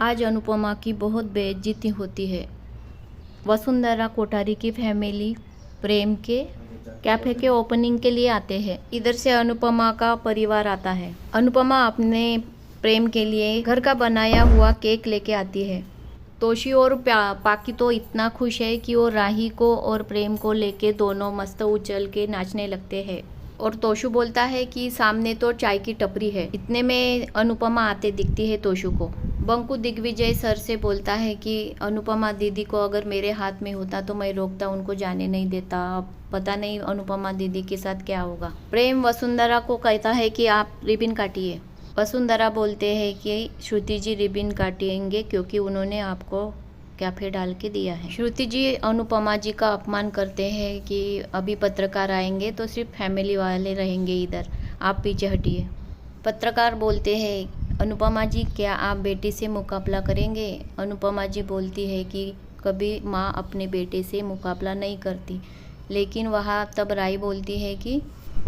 आज अनुपमा की बहुत बेइज्जती होती है। वसुंधरा कोठारी की फैमिली प्रेम के कैफे के ओपनिंग के लिए आते हैं। इधर से अनुपमा का परिवार आता है। अनुपमा अपने प्रेम के लिए घर का बनाया हुआ केक लेके आती है। तोशी और पाकी तो इतना खुश है कि वो राही को और प्रेम को लेके दोनों मस्त उछल के नाचने लगते हैं। और तोशु बोलता है कि सामने तो चाय की टपरी है। इतने में अनुपमा आते दिखती है तोशु को। बंकु दिग्विजय सर से बोलता है कि अनुपमा दीदी को अगर मेरे हाथ में होता तो मैं रोकता, उनको जाने नहीं देता। अब पता नहीं अनुपमा दीदी के साथ क्या होगा। प्रेम वसुंधरा को कहता है कि आप रिबिन काटिए। वसुंधरा बोलते हैं कि श्रुति जी रिबिन काटेंगे क्योंकि उन्होंने आपको कैफे डाल के दिया है। श्रुति जी अनुपमा जी का अपमान करते हैं कि अभी पत्रकार आएंगे तो सिर्फ फैमिली वाले रहेंगे इधर, आप पीछे हटिए। पत्रकार बोलते हैं अनुपमा जी क्या आप बेटी से मुकाबला करेंगे। अनुपमा जी बोलती है कि कभी माँ अपने बेटे से मुकाबला नहीं करती, लेकिन वहाँ तब राई बोलती है कि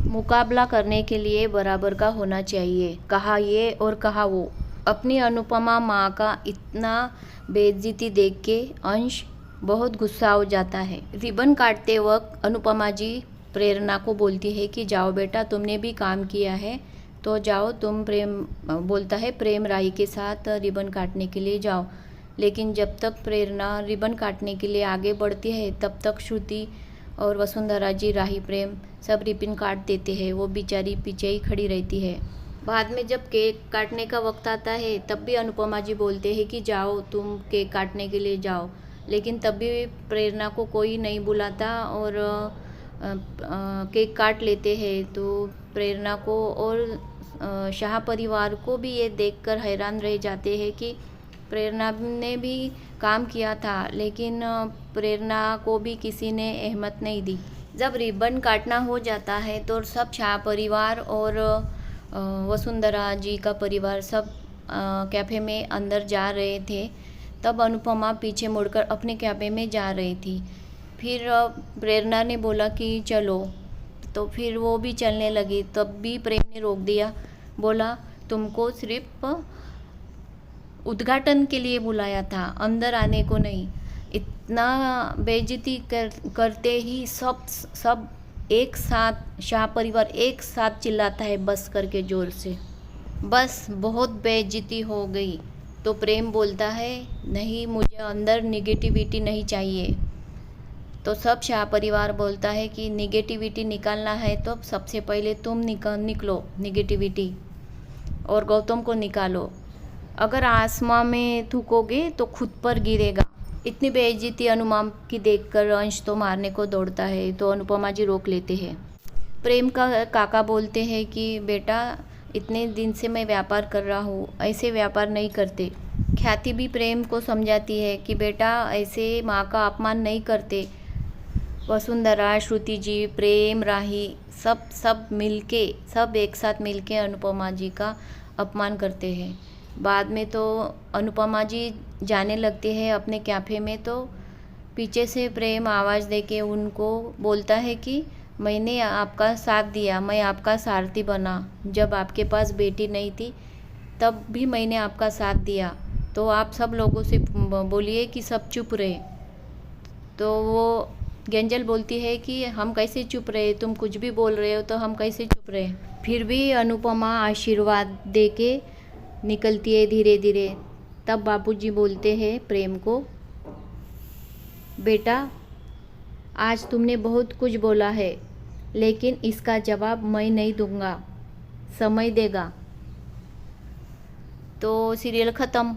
मुकाबला करने के लिए बराबर का होना चाहिए। कहा ये और कहा वो। अपनी अनुपमा माँ का इतना बेइज्जती देख के अंश बहुत गुस्सा हो जाता है। रिबन काटते वक्त अनुपमा जी प्रेरणा को बोलती है कि जाओ बेटा, तुमने भी काम किया है तो जाओ तुम। बोलता है प्रेम राही के साथ रिबन काटने के लिए जाओ। लेकिन जब तक प्रेरणा रिबन काटने के लिए आगे बढ़ती है तब तक श्रुति और वसुंधरा जी, राही, प्रेम सब रिबन काट देते हैं। वो बेचारी पीछे ही खड़ी रहती है। बाद में जब केक काटने का वक्त आता है तब भी अनुपमा जी बोलते हैं कि जाओ तुम केक काटने के लिए जाओ। लेकिन तब भी प्रेरणा को कोई नहीं बुलाता और केक काट लेते हैं। तो प्रेरणा को और शाह परिवार को भी ये देखकर हैरान रह जाते हैं कि प्रेरणा ने भी काम किया था, लेकिन प्रेरणा को भी किसी ने अहमत नहीं दी। जब रिबन काटना हो जाता है तो सब शाह परिवार और वसुंधरा जी का परिवार सब कैफ़े में अंदर जा रहे थे। तब अनुपमा पीछे मुड़कर अपने कैफ़े में जा रही थी। फिर प्रेरणा ने बोला कि चलो, तो फिर वो भी चलने लगी। तब भी प्रेम ने रोक दिया, बोला तुमको सिर्फ उद्घाटन के लिए बुलाया था, अंदर आने को नहीं। इतना बेइज्जती करते ही सब एक साथ शाह परिवार एक साथ चिल्लाता है बस करके ज़ोर से। बस बहुत बेइज्जती हो गई। तो प्रेम बोलता है नहीं, मुझे अंदर निगेटिविटी नहीं चाहिए। तो सब शाह परिवार बोलता है कि निगेटिविटी निकालना है तो सबसे पहले तुम निकलो निगेटिविटी, और गौतम को निकालो। अगर आसमां में थूकोगे तो खुद पर गिरेगा। इतनी बेइज्जती अनुपमा की देखकर अंश तो मारने को दौड़ता है, तो अनुपमा जी रोक लेते हैं। प्रेम का काका बोलते हैं कि बेटा, इतने दिन से मैं व्यापार कर रहा हूँ, ऐसे व्यापार नहीं करते। ख्याति भी प्रेम को समझाती है कि बेटा ऐसे माँ का अपमान नहीं करते। वसुंधरा, श्रुति जी, प्रेम, राही सब मिलके, सब एक साथ मिलके अनुपमा जी का अपमान करते हैं। बाद में तो अनुपमा जी जाने लगते हैं अपने कैफ़े में, तो पीछे से प्रेम आवाज़ देके उनको बोलता है कि मैंने आपका साथ दिया, मैं आपका सारथी बना। जब आपके पास बेटी नहीं थी तब भी मैंने आपका साथ दिया, तो आप सब लोगों से बोलिए कि सब चुप रहे। तो वो गेंजल बोलती है कि हम कैसे चुप रहे, तुम कुछ भी बोल रहे हो तो हम कैसे चुप रहे। फिर भी अनुपमा आशीर्वाद दे के निकलती है धीरे धीरे। तब बाबूजी बोलते हैं प्रेम को, बेटा आज तुमने बहुत कुछ बोला है, लेकिन इसका जवाब मैं नहीं दूंगा, समय देगा। तो सीरियल ख़त्म।